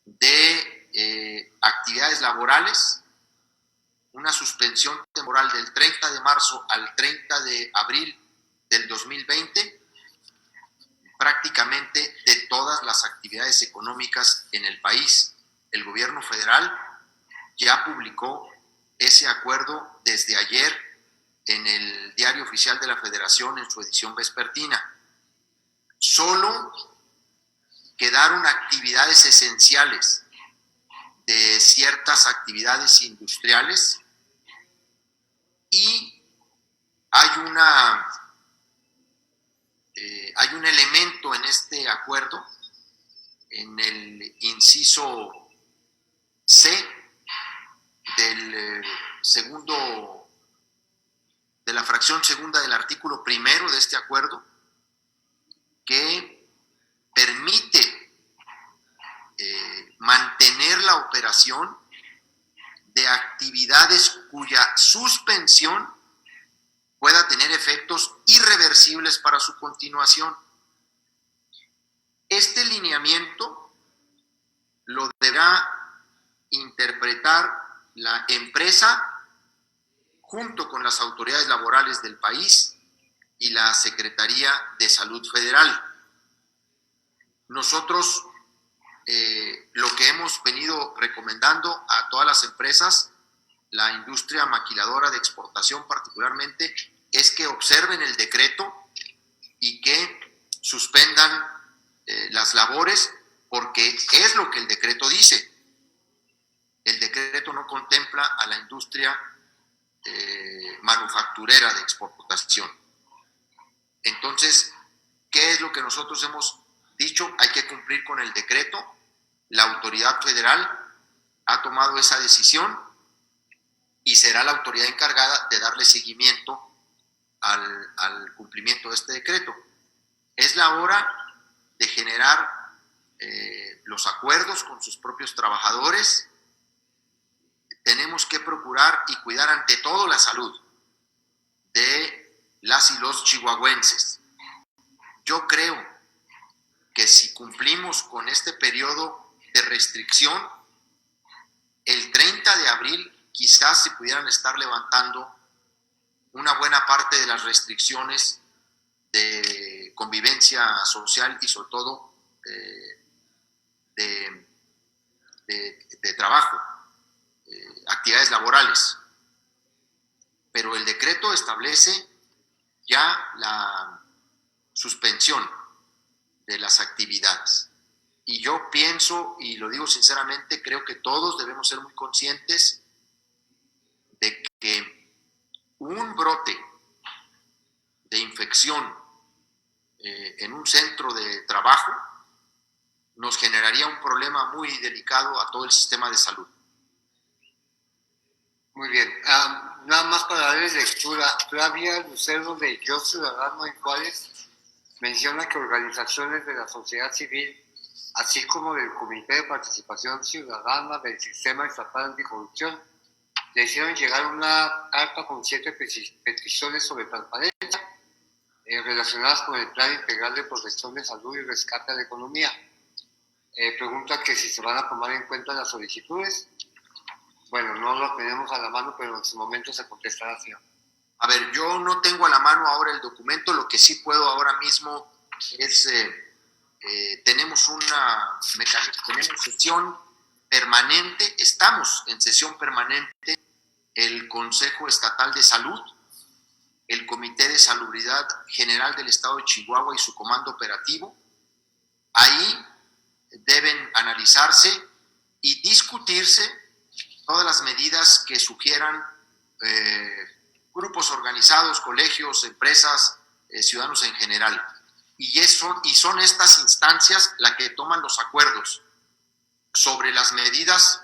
Speaker 3: de actividades laborales, una suspensión temporal del 30 de marzo al 30 de abril del 2020, prácticamente de todas las actividades económicas en el país. El gobierno federal ya publicó ese acuerdo desde ayer en el Diario Oficial de la Federación en su edición vespertina. Solo quedaron actividades esenciales de ciertas actividades industriales y hay un elemento en este acuerdo en el inciso C del de la fracción segunda del artículo primero de este acuerdo, que permite mantener la operación de actividades cuya suspensión pueda tener efectos irreversibles para su continuación. Este lineamiento lo deberá interpretar la empresa junto con las autoridades laborales del país y la Secretaría de Salud Federal. Nosotros lo que hemos venido recomendando a todas las empresas, la industria maquiladora de exportación particularmente, es que observen el decreto y que suspendan las labores, porque es lo que el decreto dice. El decreto no contempla a la industria manufacturera de exportación. Entonces, ¿qué es lo que nosotros hemos dicho? Hay que cumplir con el decreto. La autoridad federal ha tomado esa decisión y será la autoridad encargada de darle seguimiento al cumplimiento de este decreto. Es la hora de generar los acuerdos con sus propios trabajadores. Tenemos que procurar y cuidar ante todo la salud de las y los chihuahuenses. Yo creo que si cumplimos con este periodo de restricción, el 30 de abril quizás se pudieran estar levantando una buena parte de las restricciones de convivencia social y sobre todo de trabajo, actividades laborales. Pero el decreto establece ya la suspensión de las actividades. Y yo pienso, y lo digo sinceramente, creo que todos debemos ser muy conscientes de que un brote de infección en un centro de trabajo nos generaría un problema muy delicado a todo el sistema de salud.
Speaker 2: Muy bien. Nada más para darles lectura, Flavia Lucero de Yo Ciudadano en Juárez menciona que organizaciones de la sociedad civil, así como del Comité de Participación Ciudadana del Sistema Estatal Anticorrupción, le hicieron llegar una carta con 7 peticiones sobre transparencia relacionadas con el Plan Integral de Protección de Salud y Rescate a la Economía. Pregunta que si se van a tomar en cuenta las solicitudes. Bueno, no lo tenemos a la mano, pero en su momento se contestará así.
Speaker 3: A ver, yo no tengo a la mano ahora el documento, lo que sí puedo ahora mismo es, tenemos sesión permanente, estamos en sesión permanente, el Consejo Estatal de Salud, el Comité de Salubridad General del Estado de Chihuahua y su comando operativo. Ahí deben analizarse y discutirse todas las medidas que sugieran grupos organizados, colegios, empresas, ciudadanos en general. Y son estas instancias las que toman los acuerdos sobre las medidas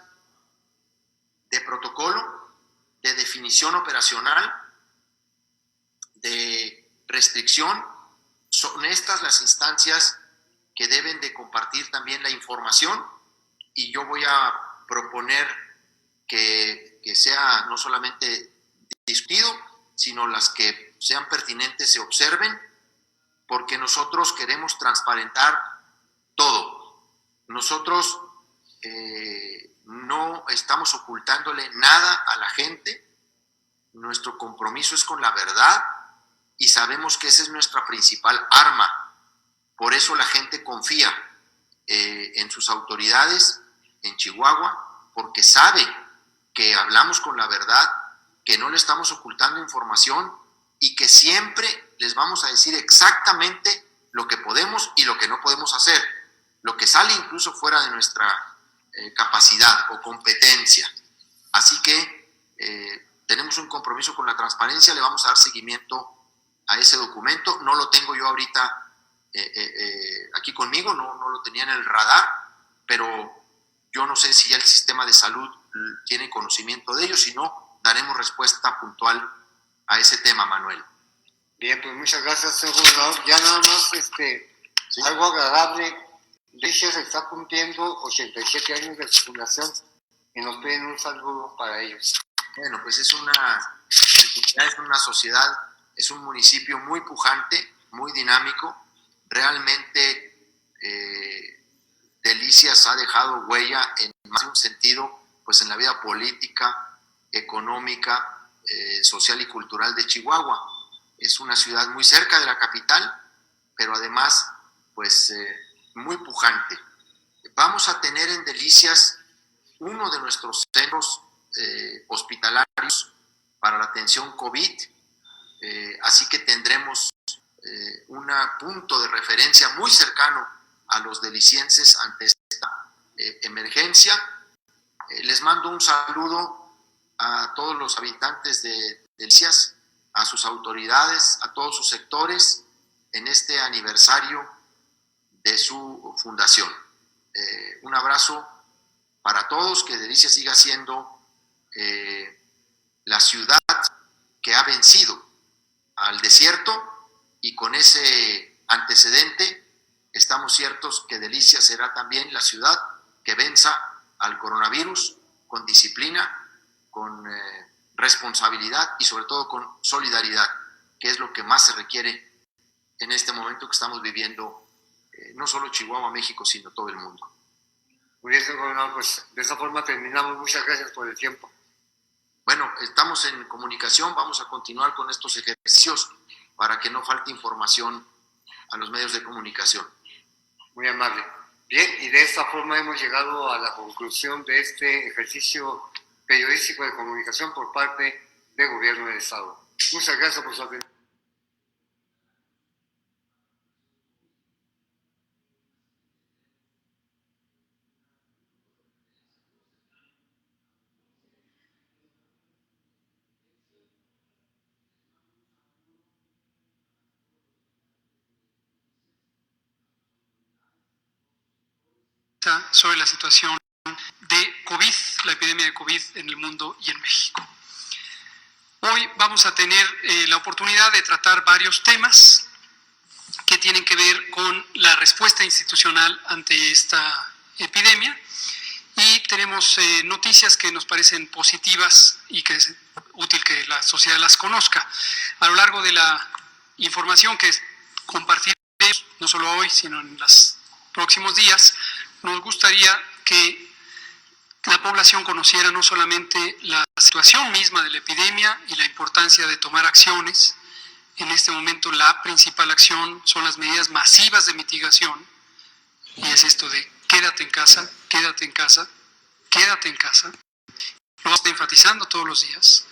Speaker 3: de protocolo, de definición operacional, de restricción. Son estas las instancias que deben de compartir también la información, y yo voy a proponer que sea no solamente discutido, sino las que sean pertinentes se observen, porque nosotros queremos transparentar todo. Nosotros no estamos ocultándole nada a la gente. Nuestro compromiso es con la verdad y sabemos que esa es nuestra principal arma. Por eso la gente confía en sus autoridades en Chihuahua, porque sabe que hablamos con la verdad, que no le estamos ocultando información y que siempre les vamos a decir exactamente lo que podemos y lo que no podemos hacer, lo que sale incluso fuera de nuestra capacidad o competencia. Así que tenemos un compromiso con la transparencia, le vamos a dar seguimiento a ese documento. No lo tengo yo ahorita aquí conmigo, no lo tenía en el radar, pero yo no sé si ya el sistema de salud tiene conocimiento de ello, si no, daremos respuesta puntual a ese tema, Manuel.
Speaker 2: Bien, pues muchas gracias, señor gobernador. Ya nada más,
Speaker 3: ¿Sí?
Speaker 2: algo agradable. Delicias está cumpliendo 87 años de su fundación y nos piden un saludo para ellos.
Speaker 3: Bueno, pues es una sociedad, es un municipio muy pujante, muy dinámico. Realmente Delicias ha dejado huella en más de un sentido, pues en la vida política, económica, social y cultural de Chihuahua. Es una ciudad muy cerca de la capital, pero además, pues muy pujante. Vamos a tener en Delicias uno de nuestros centros hospitalarios para la atención COVID, así que tendremos un punto de referencia muy cercano a los delicienses ante esta emergencia. Les mando un saludo a todos los habitantes de Delicias, a sus autoridades, a todos sus sectores en este aniversario de su fundación. Un abrazo para todos, que Delicias siga siendo la ciudad que ha vencido al desierto, y con ese antecedente estamos ciertos que Delicias será también la ciudad que venza al coronavirus con disciplina, con responsabilidad y sobre todo con solidaridad, que es lo que más se requiere en este momento que estamos viviendo, no solo Chihuahua, México, sino todo el mundo.
Speaker 2: Muy bien, señor gobernador, pues de esa forma terminamos. Muchas gracias por el tiempo.
Speaker 3: Bueno, estamos en comunicación, vamos a continuar con estos ejercicios para que no falte información a los medios de comunicación.
Speaker 2: Muy amable. Bien, y de esta forma hemos llegado a la conclusión de este ejercicio periodístico de comunicación por parte del Gobierno del Estado. Muchas gracias por su atención.
Speaker 1: Sobre la situación de COVID, la epidemia de COVID en el mundo y en México. Hoy vamos a tener la oportunidad de tratar varios temas que tienen que ver con la respuesta institucional ante esta epidemia, y tenemos noticias que nos parecen positivas y que es útil que la sociedad las conozca. A lo largo de la información que compartiremos, no solo hoy, sino en los próximos días, nos gustaría que la población conociera no solamente la situación misma de la epidemia y la importancia de tomar acciones. En este momento la principal acción son las medidas masivas de mitigación, y es esto de quédate en casa, quédate en casa, quédate en casa. Lo vamos enfatizando todos los días.